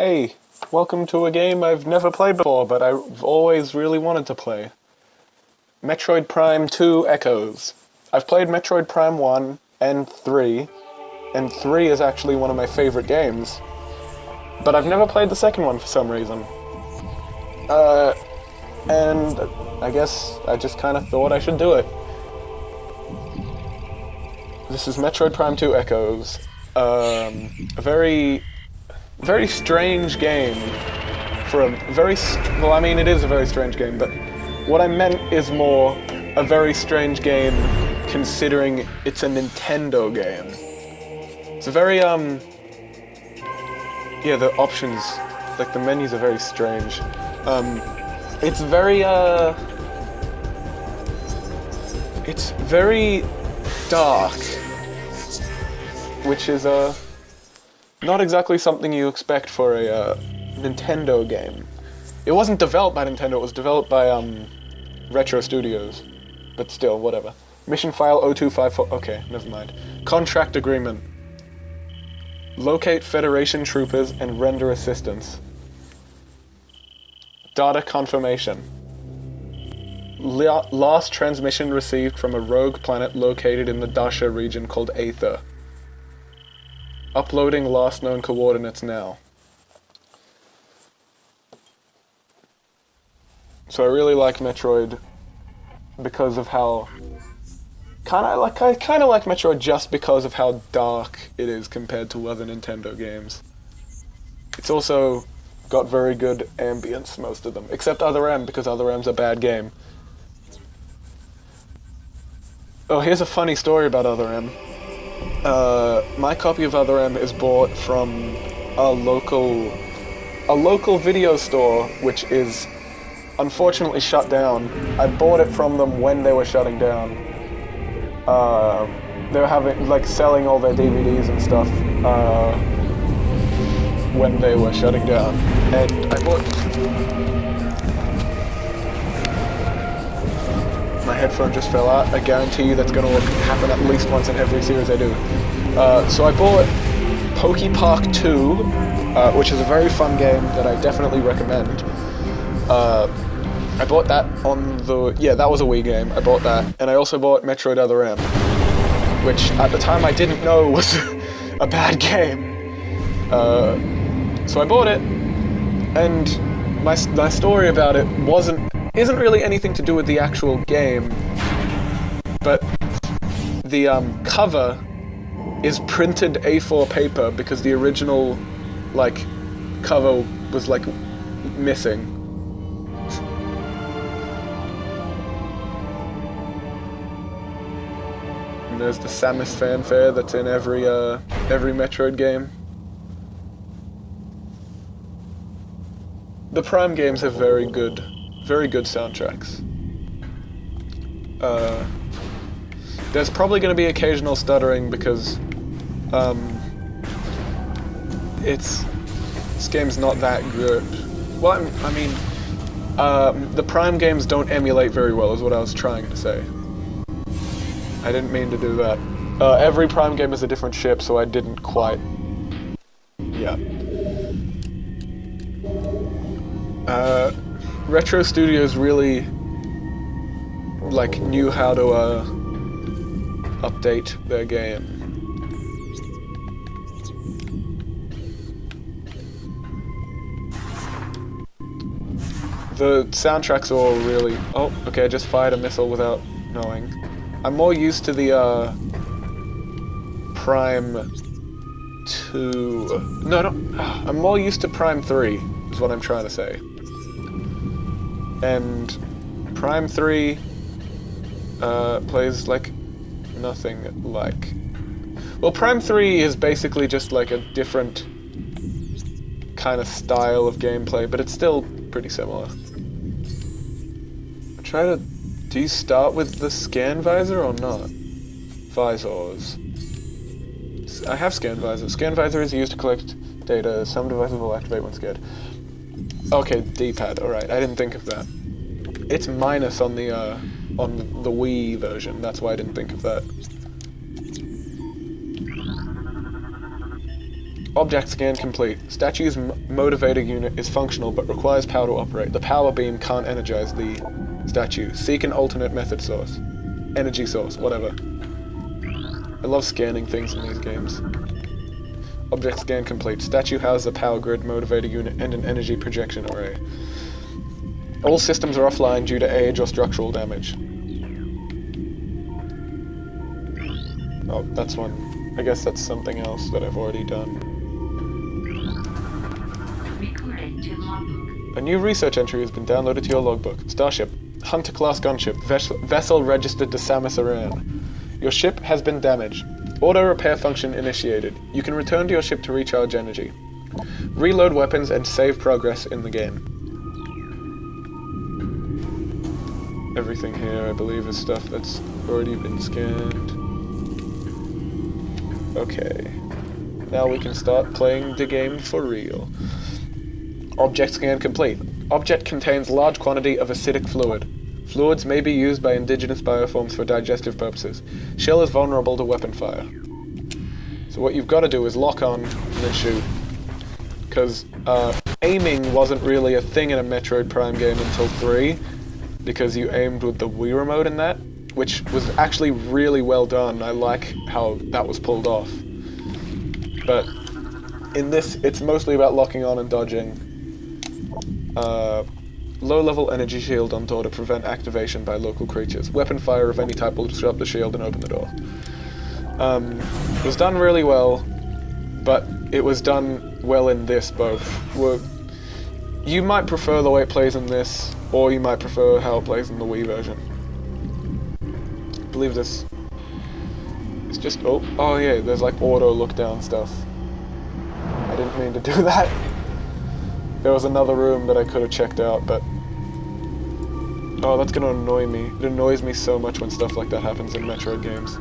Hey, welcome to a game I've never played before, but I've always really wanted to play. Metroid Prime 2 Echoes. I've played Metroid Prime 1 and 3, and 3 is actually one of my favorite games. But I've never played the second one for some reason. And I guess I just kind of thought I should do it. This is Metroid Prime 2 Echoes. A very strange game for a very... well, I mean, it is a very strange game, but what I meant is more a very strange game considering it's a Nintendo game. It's a very, yeah, the options, like, the menus are very strange. It's very, it's very dark, which is, not exactly something you expect for a Nintendo game. It wasn't developed by Nintendo, it was developed by Retro Studios. But still, whatever. Mission file 0254, okay, never mind. Contract agreement. Locate Federation troopers and render assistance. Data confirmation. Last transmission received from a rogue planet located in the Dasha region called Aether. Uploading last known coordinates now. So I really like Metroid because of how... I kind of like Metroid just because of how dark it is compared to other Nintendo games. It's also got very good ambience, most of them. Except Other M, because Other M's a bad game. Oh, here's a funny story about Other M. My copy of Other M is bought from a local video store, which is unfortunately shut down. I bought it from them when they were shutting down. They were having, like, selling all their DVDs and stuff, when they were shutting down. And I bought... My headphone just fell out. I guarantee you that's gonna happen at least once in every series I do. So I bought Poke Park 2, which is a very fun game that I definitely recommend. I bought that on the... yeah, that was a Wii game. I bought that. And I also bought Metroid Other M, which at the time I didn't know was a bad game. So I bought it, and my story about it isn't really anything to do with the actual game, but the cover is printed A4 paper because the original, like, cover was, like, missing. And there's the SAMUS fanfare that's in every Metroid game. The Prime games have very good soundtracks. There's probably going to be occasional stuttering because this game's not that good. Well, I mean, the Prime games don't emulate very well is what I was trying to say. I didn't mean to do that. Every Prime game is a different ship, so I didn't quite... yeah. Retro Studios really, like, knew how to, update their game. The soundtracks are all really... oh, okay, I just fired a missile without knowing. I'm more used to the, Prime 2... no, I'm more used to Prime 3, is what I'm trying to say. And Prime 3 plays like nothing like... well, Prime 3 is basically just like a different kind of style of gameplay, but it's still pretty similar. Do you start with the scan visor or not? Visors. I have scan visor. Scan visor is used to collect data. Some devices will activate when scared. Okay, D-pad. Alright, I didn't think of that. It's minus on the Wii version. That's why I didn't think of that. Object scan complete. Statue's motivator unit is functional but requires power to operate. The power beam can't energize the statue. Seek an alternate method source. Energy source, whatever. I love scanning things in these games. Object scan complete. Statue houses a power grid, motivator unit, and an energy projection array. All systems are offline due to age or structural damage. Oh, that's one. I guess that's something else that I've already done. A new research entry has been downloaded to your logbook. Starship. Hunter-class gunship. Vessel registered to SAMUS Iran. Your ship has been damaged. Auto repair function initiated. You can return to your ship to recharge energy. Reload weapons and save progress in the game. Everything here, I believe, is stuff that's already been scanned. Okay. Now we can start playing the game for real. Object scan complete. Object contains large quantity of acidic fluid. Fluids may be used by indigenous bioforms for digestive purposes. Shell is vulnerable to weapon fire. So what you've got to do is lock on and then shoot. Because aiming wasn't really a thing in a Metroid Prime game until 3, because you aimed with the Wii remote in that, which was actually really well done. I like how that was pulled off. But in this, it's mostly about locking on and dodging. Low-level energy shield on door to prevent activation by local creatures. Weapon fire of any type will disrupt the shield and open the door. It was done really well, but it was done well in this both. You might prefer the way it plays in this, or you might prefer how it plays in the Wii version. I believe this. It's just, oh yeah, there's like auto look down stuff. I didn't mean to do that. There was another room that I could have checked out, but... Oh, that's gonna annoy me. It annoys me so much when stuff like that happens in Metroid games.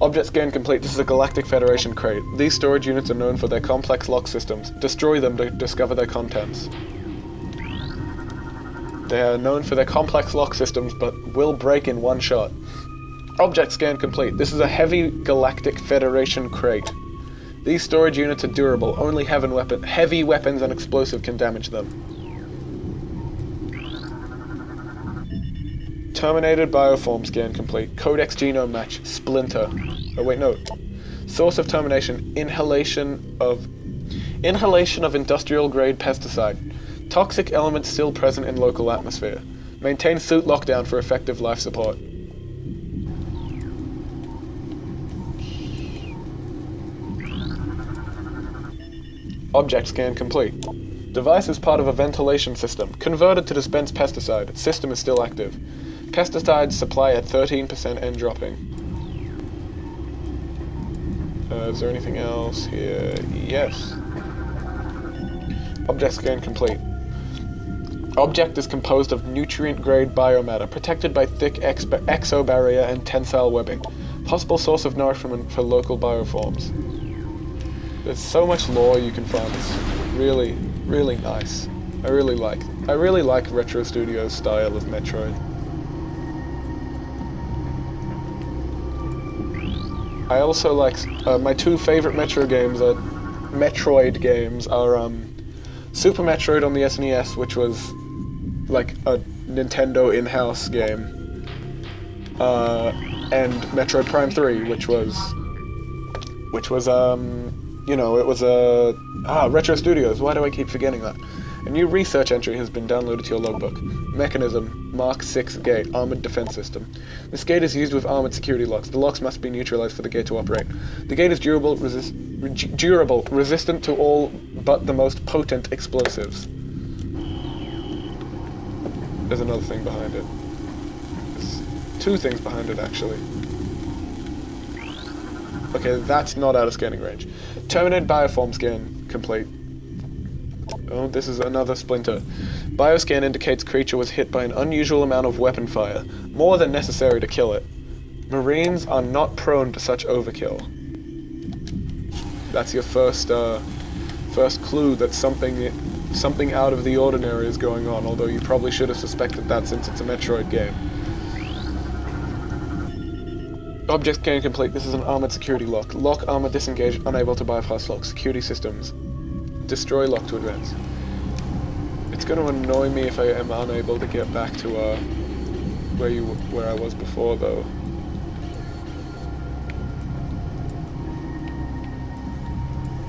Object scan complete. This is a Galactic Federation crate. These storage units are known for their complex lock systems. Destroy them to discover their contents. They are known for their complex lock systems, but will break in one shot. Object scan complete. This is a heavy Galactic Federation crate. These storage units are durable. Only heavy weapons and explosive can damage them. Terminated bioform scan complete. Codex genome match. Splinter. Oh wait, no. Source of termination. Inhalation of industrial grade pesticide. Toxic elements still present in local atmosphere. Maintain suit lockdown for effective life support. Object scan complete. Device is part of a ventilation system. Converted to dispense pesticide. System is still active. Pesticide supply at 13% and dropping. Is there anything else here? Yes. Object scan complete. Object is composed of nutrient-grade biomatter, protected by thick exobarrier and tensile webbing. Possible source of nourishment for local bioforms. There's so much lore you can find. It's really, really nice. I really like Retro Studios' style of Metroid. I also like my two favorite Metroid games are Super Metroid on the SNES, which was like a Nintendo in-house game, and Metroid Prime 3, which was it was Retro Studios. Why do I keep forgetting that? A new research entry has been downloaded to your logbook. Mechanism, Mark 6 gate, armored defense system. This gate is used with armored security locks. The locks must be neutralized for the gate to operate. The gate is durable, resistant to all but the most potent explosives. There's another thing behind it. There's two things behind it, actually. Okay, that's not out of scanning range. Terminated bioform scan complete. Oh, this is another splinter. Bioscan indicates creature was hit by an unusual amount of weapon fire, more than necessary to kill it. Marines are not prone to such overkill. That's your first clue that something out of the ordinary is going on, although you probably should have suspected that since it's a Metroid game. Object scan complete. This is an armored security lock. Lock armor disengaged, unable to bypass lock. Security systems. Destroy lock to advance. It's going to annoy me if I am unable to get back to where I was before, though.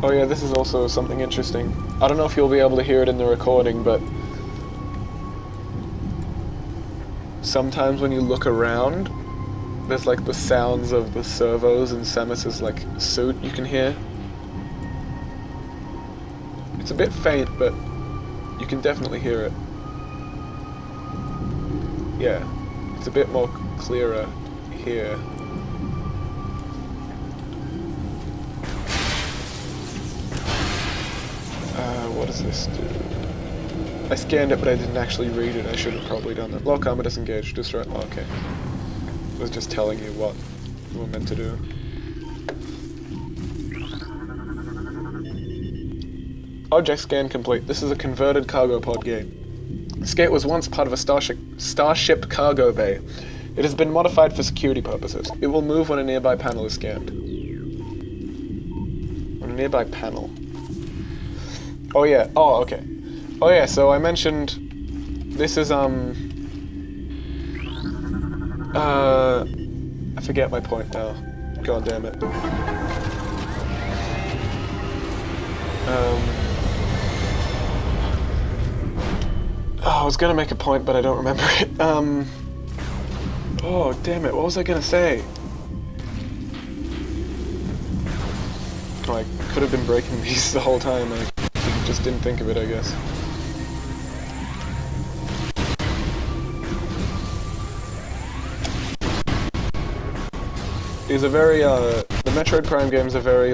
Oh yeah, this is also something interesting. I don't know if you'll be able to hear it in the recording, but sometimes when you look around, there's like the sounds of the servos in Samus's like suit you can hear. It's a bit faint, but you can definitely hear it. Yeah, it's a bit more clearer here. What does this do? I scanned it, but I didn't actually read it. I should have probably done that. Lock armor disengaged. Destroy. Oh, okay. I was just telling you what we were meant to do. Object scan complete. This is a converted cargo pod game. This gate was once part of a starship cargo bay. It has been modified for security purposes. It will move when a nearby panel is scanned. On a nearby panel. Oh yeah, oh okay. Oh yeah, so I mentioned this is I forget my point now. God damn it. I was gonna make a point, but I don't remember it. Oh damn it, what was I gonna say? Oh, I could have been breaking these the whole time. I just didn't think of it, I guess. These are very, the Metroid Prime games are very,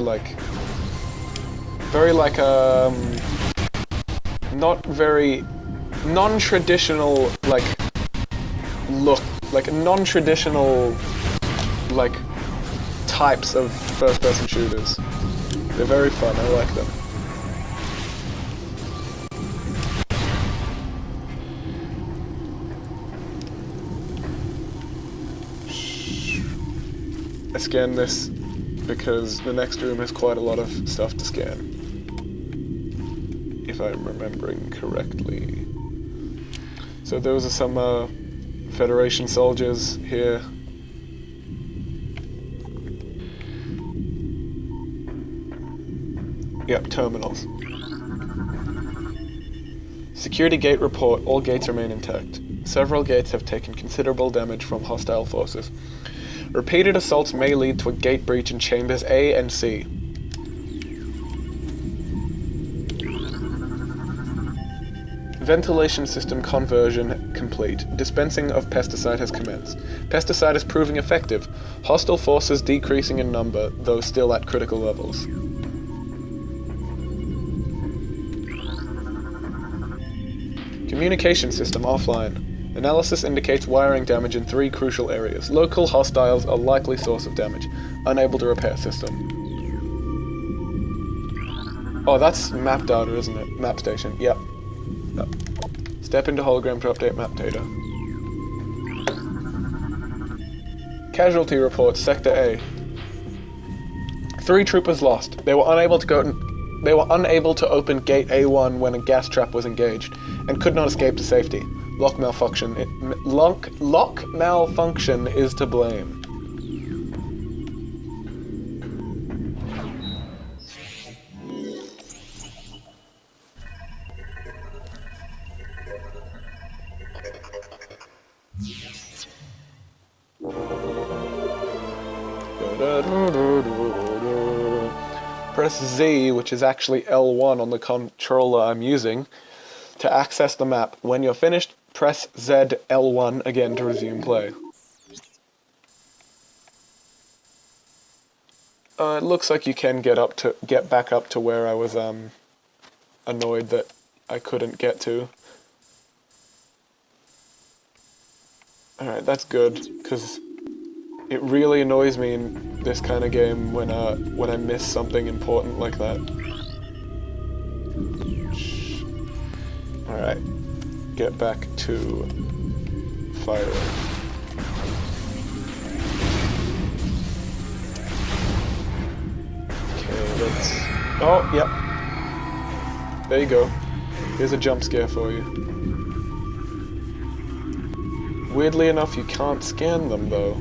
not very non-traditional, look, non-traditional, types of first-person shooters. They're very fun, I like them. I scanned this because the next room has quite a lot of stuff to scan. If I'm remembering correctly. So those are some Federation soldiers here. Yep, terminals. Security gate report. All gates remain intact. Several gates have taken considerable damage from hostile forces. Repeated assaults may lead to a gate breach in chambers A and C. Ventilation system conversion complete. Dispensing of pesticide has commenced. Pesticide is proving effective. Hostile forces decreasing in number, though still at critical levels. Communication system offline. Analysis indicates wiring damage in 3 crucial areas. Local hostiles are likely source of damage. Unable to repair system. Oh, that's map data, isn't it? Map station. Yep. Yep. Step into hologram to update map data. Casualty reports, Sector A. 3 troopers lost. They were unable to open Gate A1 when a gas trap was engaged, and could not escape to safety. Lock malfunction. Lock malfunction is to blame. Press Z, which is actually L1 on the controller I'm using, to access the map. When you're finished, press Z L1 again to resume play. It looks like you can get back up to where I was annoyed that I couldn't get to. Alright, that's good, because it really annoys me in this kind of game when I miss something important like that. Alright, get back to firing. Oh, yep. There you go. Here's a jump scare for you. Weirdly enough, you can't scan them, though.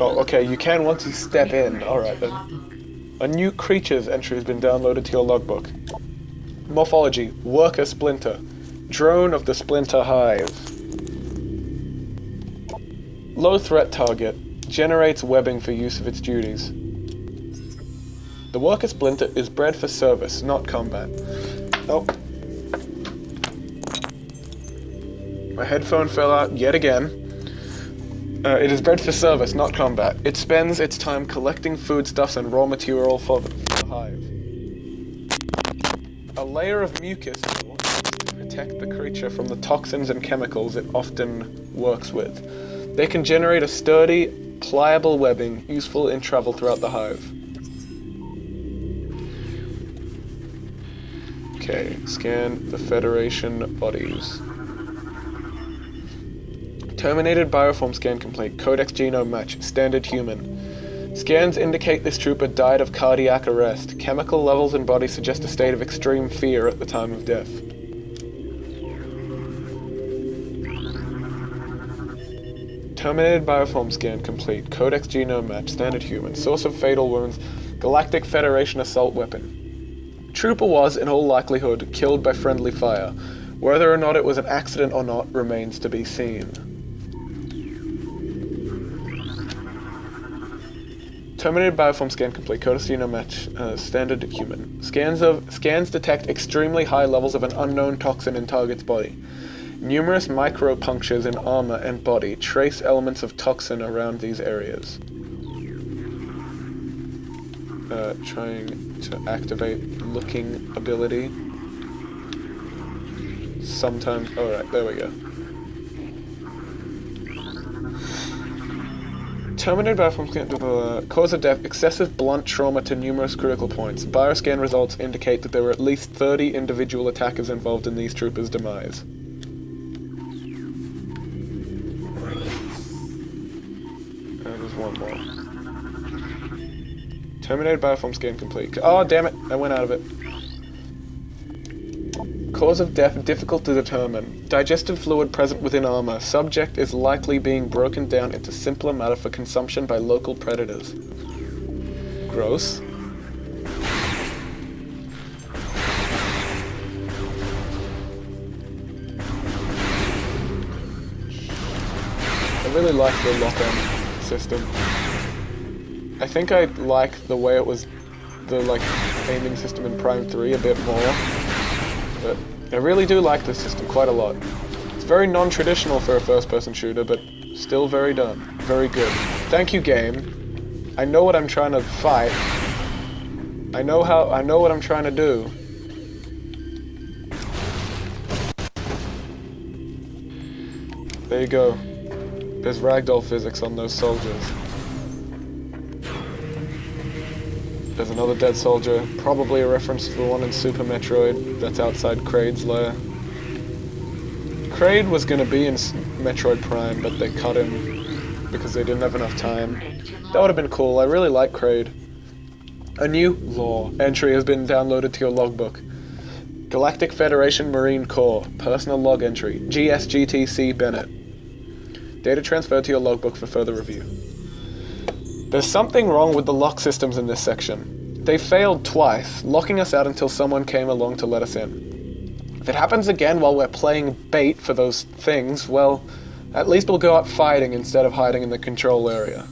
Oh, okay, you can once you step in. Alright then. A new creatures entry has been downloaded to your logbook. Morphology, worker splinter. Drone of the splinter hive. Low threat target. Generates webbing for use of its duties. The worker splinter is bred for service, not combat. Oh. My headphone fell out yet again. It is bred for service, not combat. It spends its time collecting foodstuffs and raw material for the hive. A layer of mucus will protect the creature from the toxins and chemicals it often works with. They can generate a sturdy, pliable webbing useful in travel throughout the hive. Okay, scan the Federation bodies. Terminated bioform scan complete. Codex genome match. Standard human. Scans indicate this trooper died of cardiac arrest. Chemical levels in body suggest a state of extreme fear at the time of death. Terminated bioform scan complete. Codex genome match. Standard human. Source of fatal wounds. Galactic Federation assault weapon. Trooper was, in all likelihood, killed by friendly fire. Whether or not it was an accident or not remains to be seen. Terminated bioform scan complete. Codex genome match. Standard human. Scans detect extremely high levels of an unknown toxin in target's body. Numerous micro-punctures in armor and body trace elements of toxin around these areas. Trying to activate looking ability. Sometimes... Alright, there we go. Terminated bioform scan... cause of death, excessive blunt trauma to numerous critical points. Bioscan results indicate that there were at least 30 individual attackers involved in these troopers' demise. There's one more. Terminated bioform scan complete. Oh, damn it! I went out of it. Cause of death difficult to determine. Digestive fluid present within armor. Subject is likely being broken down into simpler matter for consumption by local predators. Gross. I really like the lock-on system. I think I like the way it was, the aiming system in Prime 3 a bit more, but I really do like this system quite a lot. It's very non-traditional for a first-person shooter, but still very done. Very good. Thank you, game. I know what I'm trying to fight. I know what I'm trying to do. There you go. There's ragdoll physics on those soldiers. There's another dead soldier, probably a reference to the one in Super Metroid that's outside Kraid's lair. Kraid was going to be in Metroid Prime, but they cut him because they didn't have enough time. That would have been cool. I really like Kraid. A new lore entry has been downloaded to your logbook. Galactic Federation Marine Corps, personal log entry, GSGTC Bennett. Data transferred to your logbook for further review. There's something wrong with the lock systems in this section. They failed twice, locking us out until someone came along to let us in. If it happens again while we're playing bait for those things, well, at least we'll go out fighting instead of hiding in the control area.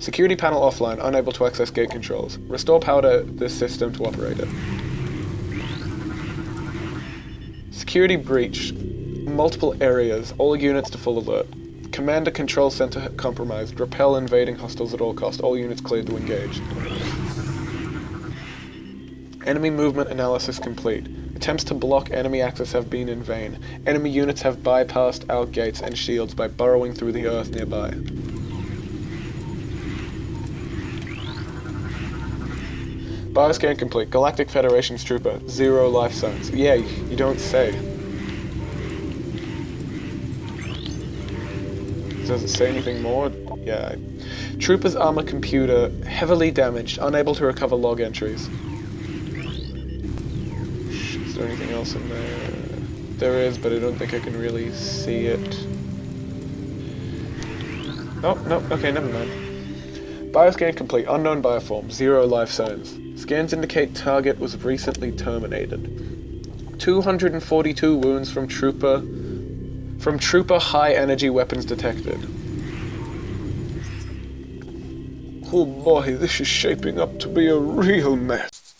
Security panel offline, unable to access gate controls. Restore power to this system to operate it. Security breach. Multiple areas, all units to full alert. Commander control center compromised. Repel invading hostiles at all cost. All units cleared to engage. Enemy movement analysis complete. Attempts to block enemy access have been in vain. Enemy units have bypassed our gates and shields by burrowing through the earth nearby. Bioscan complete. Galactic Federation's trooper. 0 life zones. Yeah, you don't say. Does it say anything more? Yeah. Trooper's armor computer heavily damaged, unable to recover log entries. Is there anything else in there? There is, but I don't think I can really see it. Oh, no, okay, never mind. Bioscan complete. Unknown bioform. 0 life signs. Scans indicate target was recently terminated. 242 wounds from Trooper high energy weapons detected. Oh boy, this is shaping up to be a real mess.